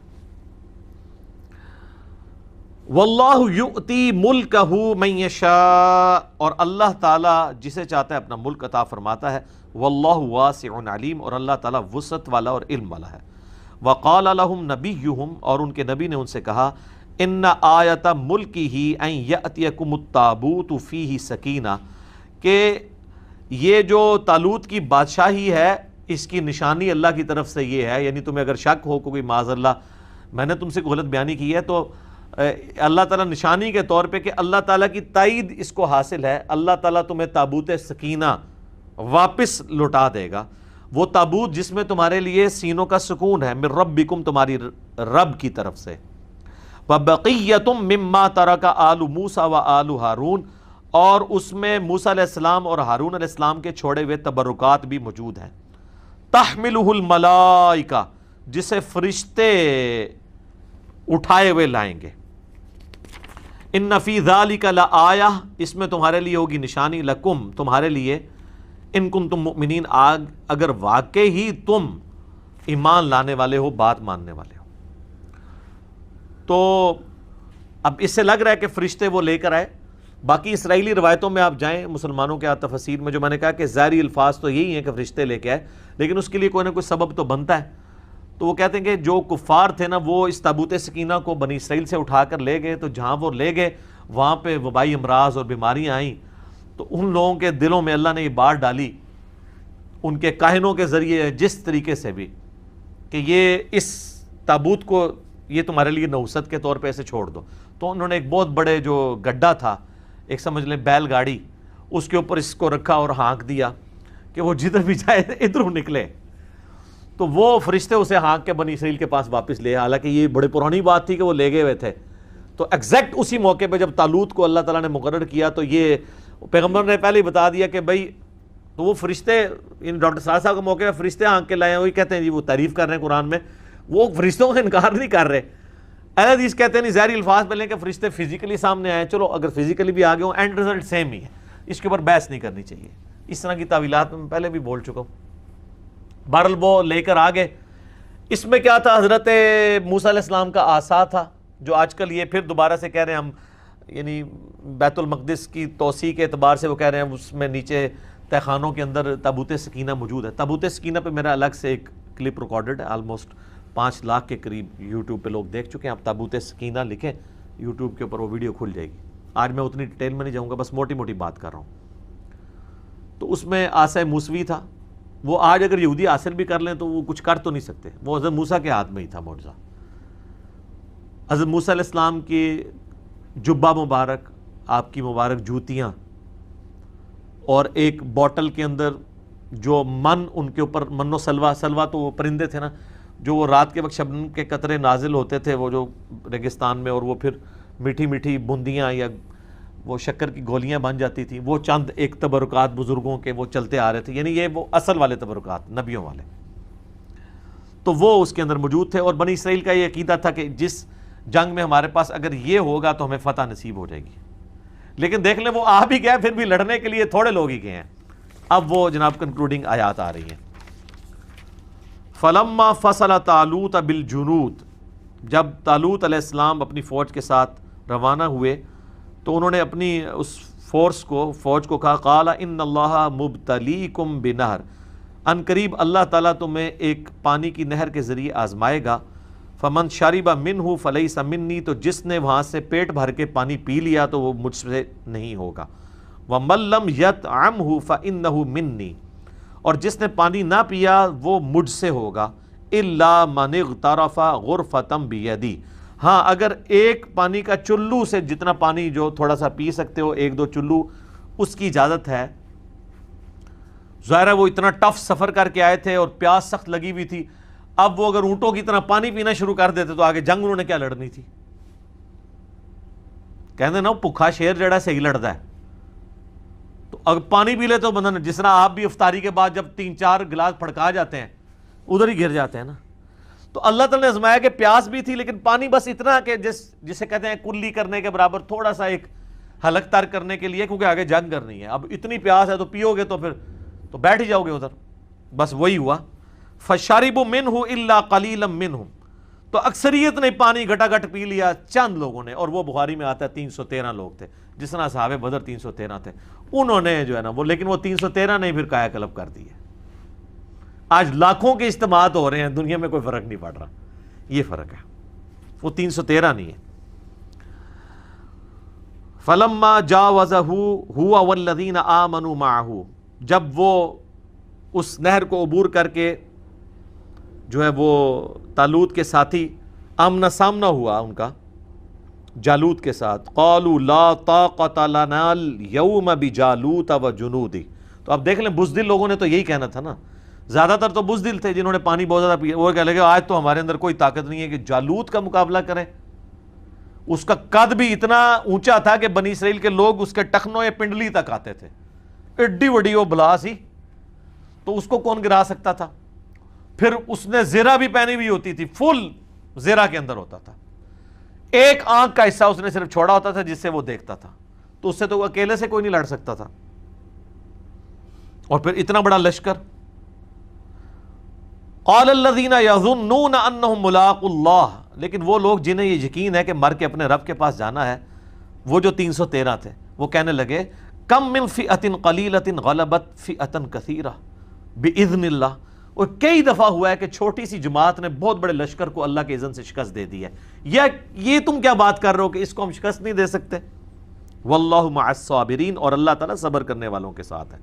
واللہ یؤتی ملکہ من یشاء، اور اللہ تعالیٰ جسے چاہتا ہے اپنا ملک عطا فرماتا ہے. واللہ واسع علیم، اور اللہ تعالیٰ وسعت والا اور علم والا ہے. وقال لهم نبیہم، اور ان کے نبی نے ان سے کہا ان آیت ملکہ ان یأتیکم التابوت فیہ سکینہ، کہ یہ جو طالوت کی بادشاہی ہے اس کی نشانی اللہ کی طرف سے یہ ہے. یعنی تمہیں اگر شک ہو کوئی معاذ اللہ میں نے تم سے کوئی غلط بیانی کی ہے تو اللہ تعالیٰ نشانی کے طور پہ کہ اللہ تعالیٰ کی تائید اس کو حاصل ہے، اللہ تعالیٰ تمہیں تابوت سکینہ واپس لوٹا دے گا. وہ تابوت جس میں تمہارے لیے سینوں کا سکون ہے، من ربکم، تمہاری رب کی طرف سے. وَبَقِيَّةٌ مِّمَّا تَرَكَ آلُ مُوسَى وَآلُ ہارون، اور اس میں موسیٰ علیہ السلام اور ہارون علیہ السلام کے چھوڑے ہوئے تبرکات بھی موجود ہیں. تحملہ الملائکہ، جسے فرشتے اٹھائے ہوئے لائیں گے. ان فی ذالک لآیہ، اس میں تمہارے لیے ہوگی نشانی، لکم، تمہارے لیے، ان کنتم مؤمنین، اگر واقعی ہی تم ایمان لانے والے ہو، بات ماننے والے ہو. تو اب اس سے لگ رہا ہے کہ فرشتے وہ لے کر آئے. باقی اسرائیلی روایتوں میں آپ جائیں مسلمانوں کے تفسیر میں، جو میں نے کہا کہ ظاہری الفاظ تو یہی ہیں کہ فرشتے لے کے آئے، لیکن اس کے لیے کوئی نہ کوئی سبب تو بنتا ہے. تو وہ کہتے ہیں کہ جو کفار تھے نا وہ اس تابوت سکینہ کو بنی اسرائیل سے اٹھا کر لے گئے، تو جہاں وہ لے گئے وہاں پہ وبائی امراض اور بیماریاں آئیں. تو ان لوگوں کے دلوں میں اللہ نے یہ بات ڈالی ان کے کاہنوں کے ذریعے جس طریقے سے بھی کہ یہ اس تابوت کو یہ تمہارے لیے نحوست کے طور پہ ایسے چھوڑ دو. تو انہوں نے ایک بہت بڑے جو گڈھا تھا، ایک سمجھ لیں بیل گاڑی، اس کے اوپر اس کو رکھا اور ہانک دیا کہ وہ جدھر بھی جائے ادھر نکلے. تو وہ فرشتے اسے ہانک کے بنی اسرائیل کے پاس واپس لے. حالانکہ یہ بڑی پرانی بات تھی کہ وہ لے گئے ہوئے تھے. تو ایگزیکٹ اسی موقع پہ جب طالوت کو اللہ تعالیٰ نے مقرر کیا تو یہ پیغمبر نے پہلے ہی بتا دیا کہ بھائی، تو وہ فرشتے ڈاکٹر سعد صاحب کا موقع ہے، فرشتے ہانک کے لائے ہیں. وہی کہتے ہیں جی وہ تعریف کر رہے ہیں قرآن میں، وہ فرشتوں کا انکار نہیں کر رہے. اہل حدیث کہتے ہیں نہیں، ظاہری الفاظ پہلے کہ فرشتے فزیکلی سامنے آئے. چلو اگر فزیکلی بھی آگے ہوں اینڈ رزلٹ سیم ہی ہے، اس کے اوپر بحث نہیں کرنی چاہیے. اس طرح کی تعویلات میں پہلے بھی بول چکا ہوں. بہرحال وہ لے کر آگے. اس میں کیا تھا؟ حضرت موسیٰ علیہ السلام کا عصا تھا، جو آج کل یہ پھر دوبارہ سے کہہ رہے ہیں ہم، یعنی بیت المقدس کی توسیع کے اعتبار سے وہ کہہ رہے ہیں اس میں نیچے تہ خانوں کے اندر تابوت سکینہ موجود ہے. تابوت سکینہ پہ میرا الگ سے ایک کلپ ریکارڈڈ ہے، آلموسٹ 5 لاکھ کے قریب یوٹیوب پہ لوگ دیکھ چکے ہیں. آپ تابوت سکینہ لکھیں یوٹیوب کے اوپر، وہ ویڈیو کھل جائے گی. آج میں اتنی ڈیٹیل میں نہیں جاؤں گا، بس موٹی موٹی بات کر رہا ہوں. تو اس میں عصا موسوی تھا. وہ آج اگر یہودی حاصل بھی کر لیں تو وہ کچھ کر تو نہیں سکتے، وہ حضرت موسیٰ کے ہاتھ میں ہی تھا معجزہ. حضرت موسیٰ علیہ السلام کی جبہ مبارک، آپ کی مبارک جوتیاں، اور ایک بوٹل کے اندر جو من ان کے اوپر، من و سلوا، سلوا تو وہ پرندے تھے نا جو وہ رات کے وقت شبنم کے قطرے نازل ہوتے تھے وہ جو ریگستان میں، اور وہ پھر میٹھی میٹھی بوندیاں یا وہ شکر کی گولیاں بن جاتی تھیں. وہ چند ایک تبرکات بزرگوں کے وہ چلتے آ رہے تھے، یعنی یہ وہ اصل والے تبرکات نبیوں والے، تو وہ اس کے اندر موجود تھے. اور بنی اسرائیل کا یہ عقیدہ تھا کہ جس جنگ میں ہمارے پاس اگر یہ ہوگا تو ہمیں فتح نصیب ہو جائے گی. لیکن دیکھ لیں وہ آ بھی گئے، پھر بھی لڑنے کے لیے تھوڑے لوگ ہی گئے ہیں. اب وہ جناب کنکلوڈنگ آیات آ رہی ہیں. فلما فصل طالوت بالجنود، جب طالوت علیہ السلام اپنی فوج کے ساتھ روانہ ہوئے تو انہوں نے اپنی اس فوج کو کہا قال ان اللہ مبتلیکم بنہر، ان قریب اللہ تعالیٰ تمہیں ایک پانی کی نہر کے ذریعے آزمائے گا، فمن شرب منہ فلیس منی، تو جس نے وہاں سے پیٹ بھر کے پانی پی لیا تو وہ مجھ سے نہیں ہوگا، ومن لم یطعمہ فانہ منی، اور جس نے پانی نہ پیا وہ مجھ سے ہوگا، الا من اغترف غرفۃ بیدی، ہاں اگر ایک پانی کا چلو سے جتنا پانی جو تھوڑا سا پی سکتے ہو، ایک دو چلو، اس کی اجازت ہے۔ ظاہر ہے وہ اتنا ٹف سفر کر کے آئے تھے اور پیاس سخت لگی ہوئی تھی، اب وہ اگر اونٹوں کی طرح پانی پینا شروع کر دیتے تو آگے جنگ انہوں نے کیا لڑنی تھی؟ کہتے نا بھوکھا شیر جڑا صحیح لڑتا ہے، تو اگر پانی پی لے تو بندہ، جس طرح آپ بھی افطاری کے بعد جب 3-4 گلاس پھڑکا جاتے ہیں ادھر ہی گر جاتے ہیں نا، تو اللہ تعالیٰ نے آزمایا کہ پیاس بھی تھی لیکن پانی بس اتنا کہ جسے کہتے ہیں کلی کرنے کے برابر، تھوڑا سا ایک حلق تر کرنے کے لیے، کیونکہ آگے جنگ کرنی ہے، اب اتنی پیاس ہے تو پیو گے تو پھر تو بیٹھ ہی جاؤ گے ادھر، بس وہی ہوا۔ فَشَرِبُوا مِنْهُ إِلَّا قَلِيلًا مِنْهُمْ، تو اکثریت نے پانی گھٹا گھٹ پی لیا، چند لوگوں نے، اور وہ بخاری میں آتا ہے 313 لوگ تھے، جس طرح صحابہ بدر 313 تھے، انہوں نے جو ہے نا وہ، لیکن وہ 313 نے پھر کایا کلب کر دی ہے۔ آج لاکھوں کے اجتماعات ہو رہے ہیں دنیا میں، کوئی فرق نہیں پڑ رہا، یہ فرق ہے، وہ 313 نہیں ہے۔ فَلَمَّا جَاوَزَهُ هُوَ وَالَّذِينَ آمَنُوا مَعَهُ، جب وہ اس نہر کو عبور کر کے جو ہے وہ طالوت کے ساتھی آمنا سامنا ہوا ان کا جالوت کے ساتھ، قالوا لا طاقت لنا اليوم بجالوت وجنودہ، تو اب دیکھ لیں بزدل لوگوں نے تو یہی کہنا تھا نا، زیادہ تر تو بزدل تھے جنہوں نے پانی بہت زیادہ پیا، وہ کہہ لگے آج تو ہمارے اندر کوئی طاقت نہیں ہے کہ جالوت کا مقابلہ کریں، اس کا قد بھی اتنا اونچا تھا کہ بنی اسرائیل کے لوگ اس کے ٹخنوں یا پنڈلی تک آتے تھے، ایڈی بڑی وہ بلا سی، تو اس کو کون گرا سکتا تھا؟ پھر اس نے زیرہ بھی پہنی ہوئی ہوتی تھی، فل زیرہ کے اندر ہوتا تھا، ایک آنکھ کا حصہ اس نے صرف چھوڑا ہوتا تھا جس سے وہ دیکھتا تھا، تو اس سے تو اکیلے سے کوئی نہیں لڑ سکتا تھا، اور پھر اتنا بڑا لشکر۔ قال الذین یظنون انہم ملاقو اللہ، لیکن وہ لوگ جنہیں یہ یقین ہے کہ مر کے اپنے رب کے پاس جانا ہے، وہ جو 313 تھے، وہ کہنے لگے کم من فئۃ قلیلۃ غلبت فئۃ کثیرہ باذن اللہ، اور کئی دفعہ ہوا ہے کہ چھوٹی سی جماعت نے بہت بڑے لشکر کو اللہ کے اذن سے شکست دے دی ہے، یا یہ تم کیا بات کر رہے ہو کہ اس کو ہم شکست نہیں دے سکتے؟ واللہ مع الصابرین، اور اللہ تعالیٰ صبر کرنے والوں کے ساتھ ہے۔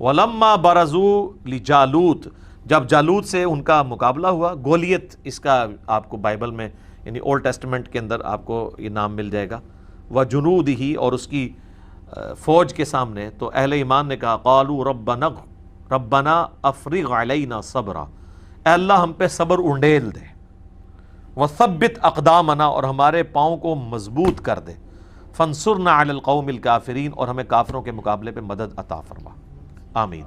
ولما برزوا لجالوت، جب جالوت سے ان کا مقابلہ ہوا، گولیت اس کا آپ کو بائبل میں یعنی اولڈ ٹیسٹمنٹ کے اندر آپ کو یہ نام مل جائے گا، وجنودہ، اور اس کی فوج کے سامنے، تو اہل ایمان نے کہا قالوا ربنا افرغ علینا صبرا، اے اللہ ہم پہ صبر انڈیل دے، وثبت اقدامنا، اور ہمارے پاؤں کو مضبوط کر دے، فانصرنا علی القوم الکافرین، اور ہمیں کافروں کے مقابلے پہ مدد عطا فرما، آمین۔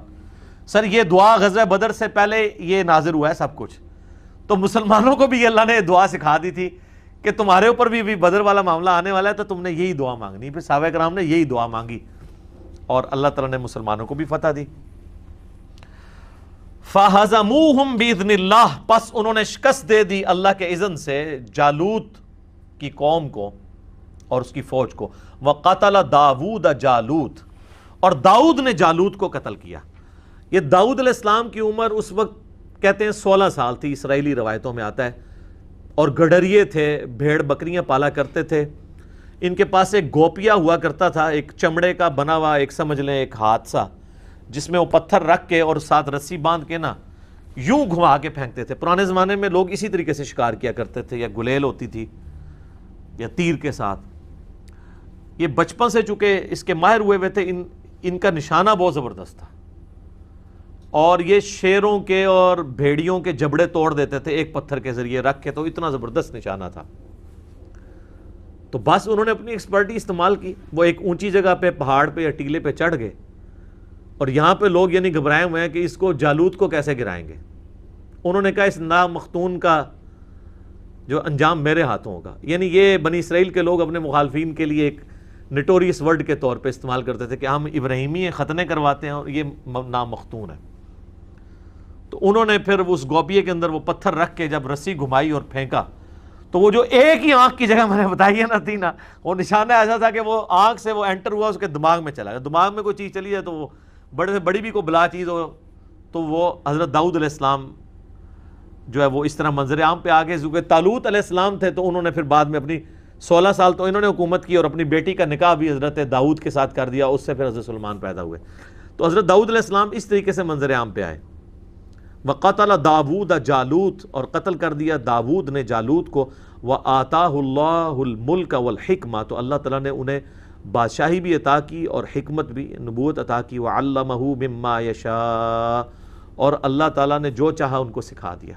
سر یہ دعا غزوہ بدر سے پہلے یہ نازل ہوا ہے سب کچھ، تو مسلمانوں کو بھی اللہ نے دعا سکھا دی تھی کہ تمہارے اوپر بھی بدر والا معاملہ آنے والا ہے تو تم نے یہی دعا مانگنی، پھر صحابہ کرام نے یہی دعا مانگی اور اللہ تعالیٰ نے مسلمانوں کو بھی فتح دی۔ فَهَزَمُوهُمْ بِإِذْنِ اللَّهِ، پس انہوں نے شکست دے دی اللہ کے اذن سے جالوت کی قوم کو اور اس کی فوج کو۔ وَقَتَلَ داود جالوت، اور داؤد نے جالوت کو قتل کیا۔ یہ داؤد علیہ السلام کی عمر اس وقت کہتے ہیں 16 سال تھی، اسرائیلی روایتوں میں آتا ہے، اور گڈریے تھے، بھیڑ بکریاں پالا کرتے تھے، ان کے پاس ایک گوپیا ہوا کرتا تھا، ایک چمڑے کا بنا ہوا، ایک سمجھ لیں ایک ہاتھ سا، جس میں وہ پتھر رکھ کے اور ساتھ رسی باندھ کے نا یوں گھما کے پھینکتے تھے۔ پرانے زمانے میں لوگ اسی طریقے سے شکار کیا کرتے تھے، یا گلیل ہوتی تھی یا تیر کے ساتھ۔ یہ بچپن سے چونکہ اس کے ماہر ہوئے تھے، ان کا نشانہ بہت زبردست تھا، اور یہ شیروں کے اور بھیڑیوں کے جبڑے توڑ دیتے تھے ایک پتھر کے ذریعے رکھ کے، تو اتنا زبردست نشانہ تھا۔ تو بس انہوں نے اپنی ایکسپرٹی استعمال کی، وہ ایک اونچی جگہ پہ پہاڑ پہ یا ٹیلے پہ چڑھ گئے، اور یہاں پہ لوگ یعنی گھبرائے ہوئے ہیں کہ اس کو جالوت کو کیسے گرائیں گے۔ انہوں نے کہا اس نامختون کا جو انجام میرے ہاتھوں ہوگا، یعنی یہ بنی اسرائیل کے لوگ اپنے مخالفین کے لیے ایک نٹوریس ورڈ کے طور پہ استعمال کرتے تھے کہ ہم ابراہیمی ختنے کرواتے ہیں اور یہ نامختون ہے۔ تو انہوں نے پھر اس گوپیے کے اندر وہ پتھر رکھ کے جب رسی گھمائی اور پھینکا تو وہ جو ایک ہی آنکھ کی جگہ میں نے بتائی ہے نا تھی نا، وہ نشانہ ایسا تھا کہ وہ آنکھ سے وہ انٹر ہوا، اس کے دماغ میں چلا گیا. دماغ میں کوئی چیز چلی جائے تو وہ بڑے سے بڑی بھی کوئی بلا چیز ہو تو وہ حضرت داؤد علیہ السلام جو ہے وہ اس طرح منظر عام پہ آگے. کیونکہ طالوت علیہ السلام تھے تو انہوں نے پھر بعد میں اپنی 16 سال تو انہوں نے حکومت کی اور اپنی بیٹی کا نکاح بھی حضرت داؤد کے ساتھ کر دیا، اس سے پھر حضرت سلیمان پیدا ہوئے. تو حضرت داؤد علیہ السلام اس طریقے سے منظر عام پہ آئے. وَقَتَلَ داوود جالوت، اور قتل کر دیا داود نے جالوت کو. وَآتَاهُ اللَّهُ الْمُلْكَ وَالْحِكْمَةَ، تو اللہ تعالیٰ نے انہیں بادشاہی بھی عطا کی اور حکمت بھی، نبوت عطا کی. وَعَلَّمَهُ مِمَّا يَشَاءُ، اور اللہ تعالیٰ نے جو چاہا ان کو سکھا دیا.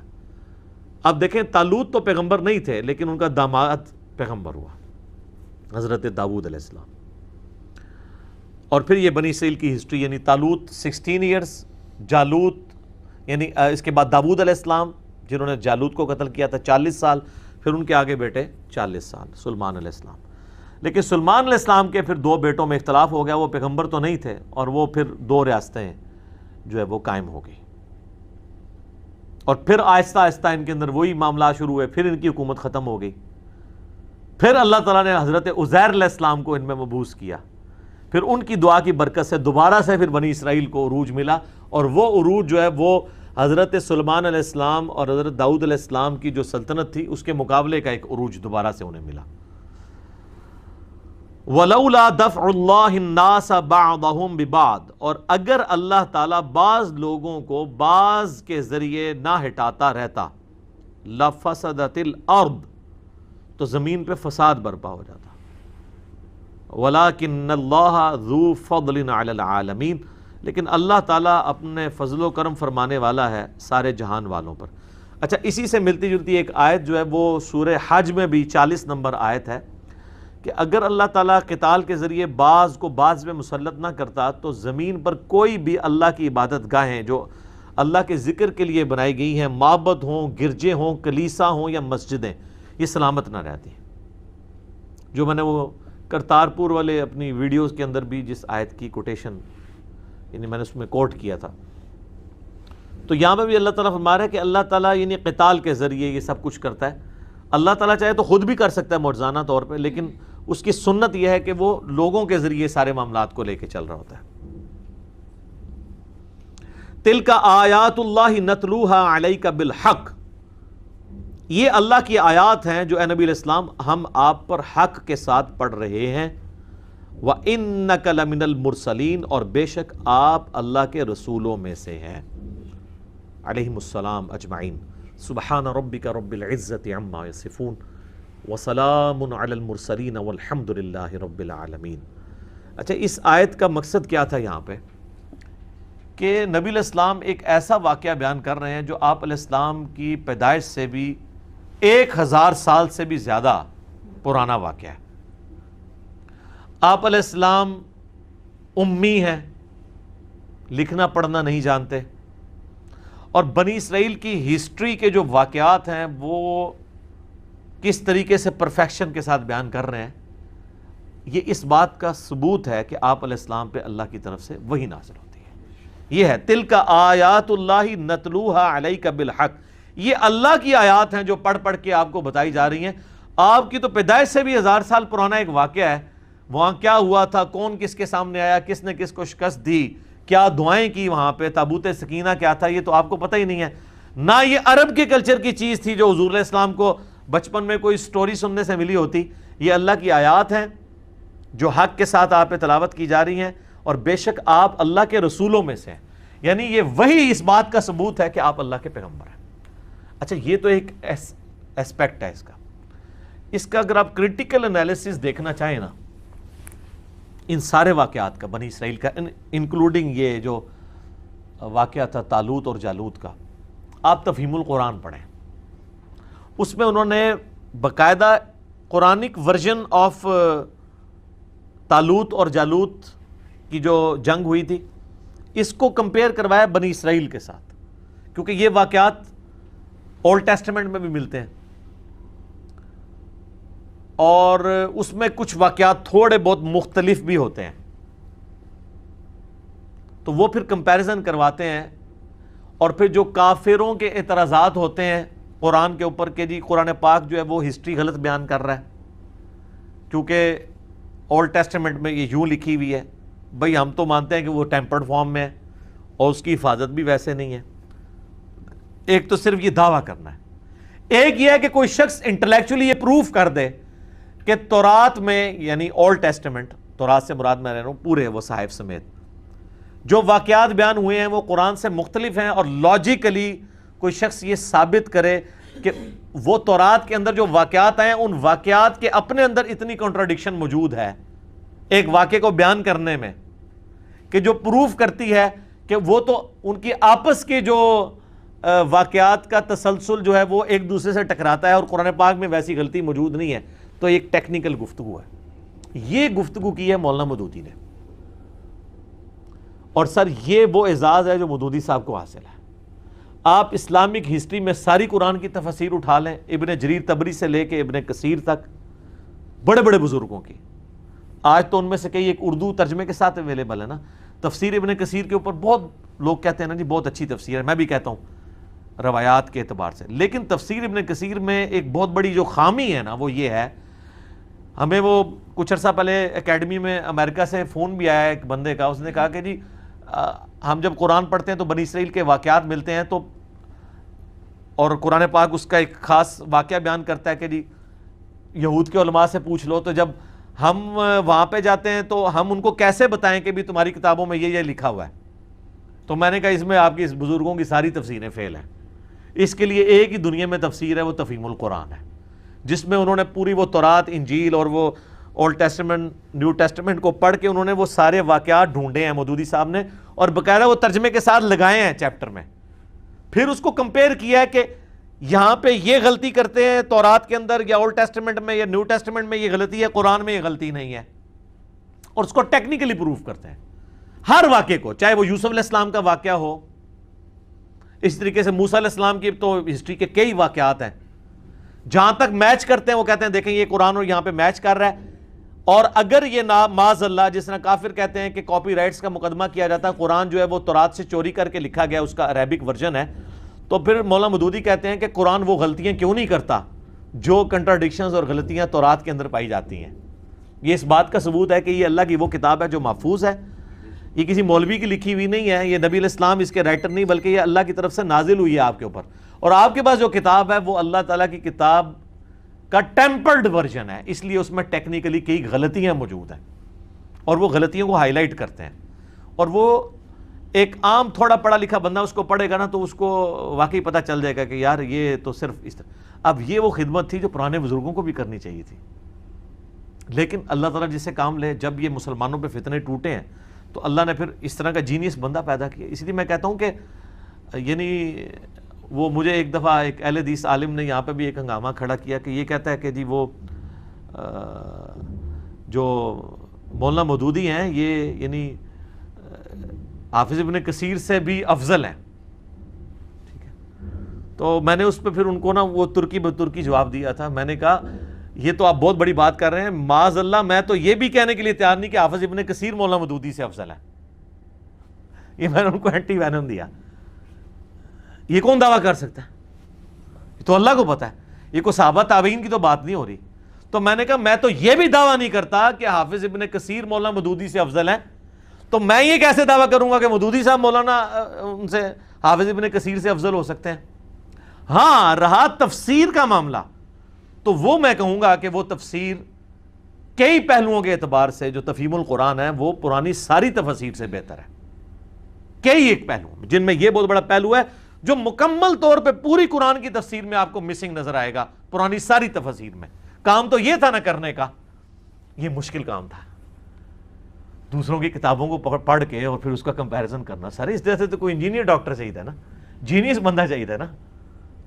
اب دیکھیں طالوت تو پیغمبر نہیں تھے لیکن ان کا داماد پیغمبر ہوا حضرت داؤد علیہ السلام. اور پھر یہ بنی اسرائیل کی ہسٹری، یعنی طالوت 16 ایئرز، جالوت یعنی اس کے بعد داؤد علیہ السلام جنہوں نے جالوت کو قتل کیا تھا 40 سال، پھر ان کے آگے بیٹے 40 سال سلیمان علیہ السلام. لیکن سلیمان علیہ السلام کے پھر 2 بیٹوں میں اختلاف ہو گیا، وہ پیغمبر تو نہیں تھے اور وہ پھر 2 ریاستیں جو ہے وہ قائم ہو گئی. اور پھر آہستہ آہستہ ان کے اندر وہی معاملات شروع ہوئے، پھر ان کی حکومت ختم ہو گئی. پھر اللہ تعالیٰ نے حضرت عزیر علیہ السلام کو ان میں مبعوث کیا. پھر ان کی دعا کی برکت سے دوبارہ سے پھر بنی اسرائیل کو عروج ملا، اور وہ عروج جو ہے وہ حضرت سلیمان علیہ السلام اور حضرت داؤد علیہ السلام کی جو سلطنت تھی اس کے مقابلے کا ایک عروج دوبارہ سے انہیں ملا. وَلَوْلَا دَفْعُ اللَّهِ النَّاسَ بَعْضَهُمْ بِبَعْضٍ، اور اگر اللہ تعالیٰ بعض لوگوں کو بعض کے ذریعے نہ ہٹاتا رہتا، لَفَسَدَتِ الْأَرْض، تو زمین پہ فساد برپا ہو جاتا. وَلَكِنَّ اللَّهَ ذُو فَضْلٍ عَلَى الْعَالَمِينَ، لیکن اللہ تعالیٰ اپنے فضل و کرم فرمانے والا ہے سارے جہان والوں پر. اچھا، اسی سے ملتی جلتی ایک آیت جو ہے وہ سورہ حج میں بھی 40 نمبر آیت ہے کہ اگر اللہ تعالیٰ قتال کے ذریعے بعض کو بعض میں مسلط نہ کرتا تو زمین پر کوئی بھی اللہ کی عبادت گاہیں جو اللہ کے ذکر کے لیے بنائی گئی ہیں، معبد ہوں، گرجے ہوں، کلیسا ہوں یا مسجدیں، یہ سلامت نہ رہتی. جو میں نے وہ کرتارپور والے اپنی ویڈیوز کے اندر بھی جس آیت کی کوٹیشن یعنی میں نے اس میں کوٹ کیا تھا، تو یہاں پہ بھی اللہ تعالیٰ فرما رہا ہے کہ اللہ تعالیٰ یعنی قتال کے ذریعے یہ سب کچھ کرتا ہے. اللہ تعالیٰ چاہے تو خود بھی کر سکتا ہے معجزانہ طور پہ، لیکن اس کی سنت یہ ہے کہ وہ لوگوں کے ذریعے سارے معاملات کو لے کے چل رہا ہوتا ہے. تِلْكَ آیات اللہ نتلوها علیک بالحق، یہ اللہ کی آیات ہیں جو اے نبی علیہ السلام ہم آپ پر حق کے ساتھ پڑھ رہے ہیں. وَإِنَّكَ لَمِنَ الْمُرْسَلِينَ، اور بے شک آپ اللہ کے رسولوں میں سے ہیں. علیہم السلام اجمعین. سبحان ربک رب العزت عما یصفون وسلام علی المرسلین والحمد للہ رب العالمین. اچھا، اس آیت کا مقصد کیا تھا یہاں پہ کہ نبی علیہ السلام ایک ایسا واقعہ بیان کر رہے ہیں جو آپ علیہ السلام کی پیدائش سے بھی 1000 سال سے بھی زیادہ پرانا واقعہ ہے. آپ علیہ السلام امی ہیں، لکھنا پڑھنا نہیں جانتے، اور بنی اسرائیل کی ہسٹری کے جو واقعات ہیں وہ کس طریقے سے پرفیکشن کے ساتھ بیان کر رہے ہیں، یہ اس بات کا ثبوت ہے کہ آپ علیہ السلام پہ اللہ کی طرف سے وحی نازل ہوتی ہے. یہ ہے تِلْكَ آیات اللہ نتلوها علیک بالحق، یہ اللہ کی آیات ہیں جو پڑھ پڑھ کے آپ کو بتائی جا رہی ہیں. آپ کی تو پیدائش سے بھی 1000 سال پرانا ایک واقعہ ہے. وہاں کیا ہوا تھا، کون کس کے سامنے آیا، کس نے کس کو شکست دی، کیا دعائیں کی وہاں پہ، تابوت سکینہ کیا تھا، یہ تو آپ کو پتہ ہی نہیں ہے. نہ یہ عرب کے کلچر کی چیز تھی جو حضور علیہ السلام کو بچپن میں کوئی سٹوری سننے سے ملی ہوتی. یہ اللہ کی آیات ہیں جو حق کے ساتھ آپ پہ تلاوت کی جا رہی ہیں، اور بے شک آپ اللہ کے رسولوں میں سے ہیں. یعنی یہ وہی اس بات کا ثبوت ہے کہ آپ اللہ کے پیغمبر ہیں. اچھا، یہ تو ایک ایسپیکٹ ہے اس کا اگر آپ کریٹیکل انالیسس دیکھنا چاہیں نا ان سارے واقعات کا، بنی اسرائیل کا، انکلوڈنگ یہ جو واقعہ تھا طالوت اور جالوت کا، آپ تفہیم القرآن پڑھیں. اس میں انہوں نے باقاعدہ قرآنک ورژن آف طالوت اور جالوت کی جو جنگ ہوئی تھی اس کو کمپیئر کروایا بنی اسرائیل کے ساتھ، کیونکہ یہ واقعات اولڈ ٹیسٹمنٹ میں بھی ملتے ہیں اور اس میں کچھ واقعات تھوڑے بہت مختلف بھی ہوتے ہیں، تو وہ پھر کمپیریزن کرواتے ہیں. اور پھر جو کافروں کے اعتراضات ہوتے ہیں قرآن کے اوپر کہ جی قرآن پاک جو ہے وہ ہسٹری غلط بیان کر رہا ہے کیونکہ اولڈ ٹیسٹمنٹ میں یہ یوں لکھی ہوئی ہے. بھئی ہم تو مانتے ہیں کہ وہ ٹیمپرڈ فارم میں ہے اور اس کی حفاظت بھی ویسے نہیں ہے. ایک تو صرف یہ دعویٰ کرنا ہے, ایک یہ ہے کہ کوئی شخص انٹلیکچولی یہ پروف کر دے کہ تورات میں, یعنی اولڈ ٹیسٹمنٹ, تورات سے مراد میں رہ رہا ہوں پورے وہ صحائف سمیت, جو واقعات بیان ہوئے ہیں وہ قرآن سے مختلف ہیں, اور لاجیکلی کوئی شخص یہ ثابت کرے کہ وہ تورات کے اندر جو واقعات ہیں ان واقعات کے اپنے اندر اتنی کنٹراڈکشن موجود ہے ایک واقعے کو بیان کرنے میں کہ جو پروف کرتی ہے کہ وہ تو ان کی آپس کے جو واقعات کا تسلسل جو ہے وہ ایک دوسرے سے ٹکراتا ہے, اور قرآن پاک میں ویسی غلطی موجود نہیں ہے. تو ایک ٹیکنیکل گفتگو ہے. یہ گفتگو کی ہے مولانا مودودی نے, اور سر یہ وہ اعزاز ہے جو مودودی صاحب کو حاصل ہے. آپ اسلامک ہسٹری میں ساری قرآن کی تفسیر اٹھا لیں, ابن جریر طبری سے لے کے ابن کثیر تک, بڑے بڑے بزرگوں کی. آج تو ان میں سے کئی ایک اردو ترجمے کے ساتھ اویلیبل ہے نا. تفسیر ابن کثیر کے اوپر بہت لوگ کہتے ہیں نا جی بہت اچھی تفسیر ہے, میں بھی کہتا ہوں روایات کے اعتبار سے, لیکن تفسیر ابن کثیر میں ایک بہت بڑی جو خامی ہے نا وہ یہ ہے, ہمیں وہ کچھ عرصہ پہلے اکیڈمی میں امریکہ سے فون بھی آیا ایک بندے کا, اس نے کہا کہ جی ہم جب قرآن پڑھتے ہیں تو بنی اسرائیل کے واقعات ملتے ہیں, تو اور قرآن پاک اس کا ایک خاص واقعہ بیان کرتا ہے کہ جی یہود کے علماء سے پوچھ لو, تو جب ہم وہاں پہ جاتے ہیں تو ہم ان کو کیسے بتائیں کہ بھی تمہاری کتابوں میں یہ لکھا ہوا ہے. تو میں نے کہا اس میں آپ کی اس بزرگوں کی ساری تفسیریں فیل ہیں. اس کے لیے ایک ہی دنیا میں تفسیر ہے, وہ تفہیم القرآن ہے, جس میں انہوں نے پوری وہ تورات, انجیل اور وہ اولڈ ٹیسٹمنٹ, نیو ٹیسٹمنٹ کو پڑھ کے انہوں نے وہ سارے واقعات ڈھونڈے ہیں مودودی صاحب نے, اور باقاعدہ وہ ترجمے کے ساتھ لگائے ہیں چیپٹر میں. پھر اس کو کمپیئر کیا ہے کہ یہاں پہ یہ غلطی کرتے ہیں تورات کے اندر یا اولڈ ٹیسٹمنٹ میں یا نیو ٹیسٹمنٹ میں یہ غلطی ہے, قرآن میں یہ غلطی نہیں ہے, اور اس کو ٹیکنیکلی پروف کرتے ہیں ہر واقعے کو, چاہے وہ یوسف علیہ السلام کا واقعہ ہو, اس طریقے سے موسیٰ علیہ السلام کی تو ہسٹری کے کئی واقعات ہیں, جہاں تک میچ کرتے ہیں وہ کہتے ہیں دیکھیں یہ قرآن اور یہاں پہ میچ کر رہا ہے. اور اگر یہ معاذ اللہ, جس طرح کافر کہتے ہیں کہ کاپی رائٹس کا مقدمہ کیا جاتا ہے, قرآن جو ہے وہ تورات سے چوری کر کے لکھا گیا, اس کا عربک ورژن ہے, تو پھر مولانا مودودی کہتے ہیں کہ قرآن وہ غلطیاں کیوں نہیں کرتا جو کنٹراڈکشنز اور غلطیاں تورات کے اندر پائی جاتی ہیں. یہ اس بات کا ثبوت ہے کہ یہ اللہ کی وہ کتاب ہے جو محفوظ ہے, یہ کسی مولوی کی لکھی ہوئی نہیں ہے, یہ نبی علیہ السلام اس کے رائٹر نہیں, بلکہ یہ اللہ کی طرف سے نازل ہوئی ہے آپ کے اوپر, اور آپ کے پاس جو کتاب ہے وہ اللہ تعالیٰ کی کتاب کا ٹیمپرڈ ورژن ہے, اس لیے اس میں ٹیکنیکلی کئی غلطیاں موجود ہیں, اور وہ غلطیوں کو ہائی لائٹ کرتے ہیں. اور وہ ایک عام تھوڑا پڑھا لکھا بندہ اس کو پڑھے گا نا تو اس کو واقعی پتہ چل جائے گا کہ یار یہ تو صرف اس طرح. اب یہ وہ خدمت تھی جو پرانے بزرگوں کو بھی کرنی چاہیے تھی, لیکن اللہ تعالیٰ جسے کام لے, جب یہ مسلمانوں پہ فتنے ٹوٹے ہیں تو اللہ نے پھر اس طرح کا جینیس بندہ پیدا کیا. اس لیے میں کہتا ہوں کہ یعنی وہ مجھے ایک دفعہ ایک اہل حدیث عالم نے یہاں پہ بھی ایک ہنگامہ کھڑا کیا کہ یہ کہتا ہے کہ جی وہ جو مولانا مودودی ہیں یہ یعنی حافظ ابن کثیر سے بھی افضل ہیں. ٹھیک ہے, تو میں نے اس پہ پھر ان کو نا وہ ترکی بترکی جواب دیا تھا. میں نے کہا یہ تو آپ بہت بڑی بات کر رہے ہیں, معاذ اللہ میں تو یہ بھی کہنے کے لیے تیار نہیں کہ حافظ ابن کثیر مولانا مودودی سے افضل ہے. یہ میں نے ان کو اینٹی وینم دیا. یہ کون دعویٰ کر سکتا ہے؟ یہ تو اللہ کو پتہ ہے, یہ کوئی صحابہ تابعین کی تو بات نہیں ہو رہی. تو میں نے کہا میں تو یہ بھی دعویٰ نہیں کرتا کہ حافظ ابن کثیر مولانا مودودی سے افضل ہے, تو میں یہ کیسے دعویٰ کروں گا کہ مودودی صاحب مولانا ان سے حافظ ابن کثیر سے افضل ہو سکتے ہیں. ہاں رہا تفسیر کا معاملہ, تو وہ میں کہوں گا کہ وہ تفسیر کئی پہلوؤں کے اعتبار سے جو تفہیم القرآن ہے وہ پرانی ساری تفسیر سے بہتر ہے. کئی ایک پہلو جن میں یہ بہت بڑا پہلو ہے جو مکمل طور پہ پوری قرآن کی تفسیر میں آپ کو مسنگ نظر آئے گا. پرانی ساری تفسیر میں کام تو یہ تھا نہ کرنے کا, یہ مشکل کام تھا دوسروں کی کتابوں کو پڑھ کے اور پھر اس کا کمپیریزن کرنا. سارے اس جیسے تو کوئی انجینئر ڈاکٹر چاہیے تھا نا, جینیس بندہ چاہیے تھا نا,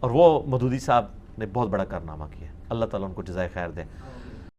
اور وہ مودودی صاحب نے بہت بڑا کارنامہ کیا. اللہ تعالیٰ ان کو جزائے خیر دے.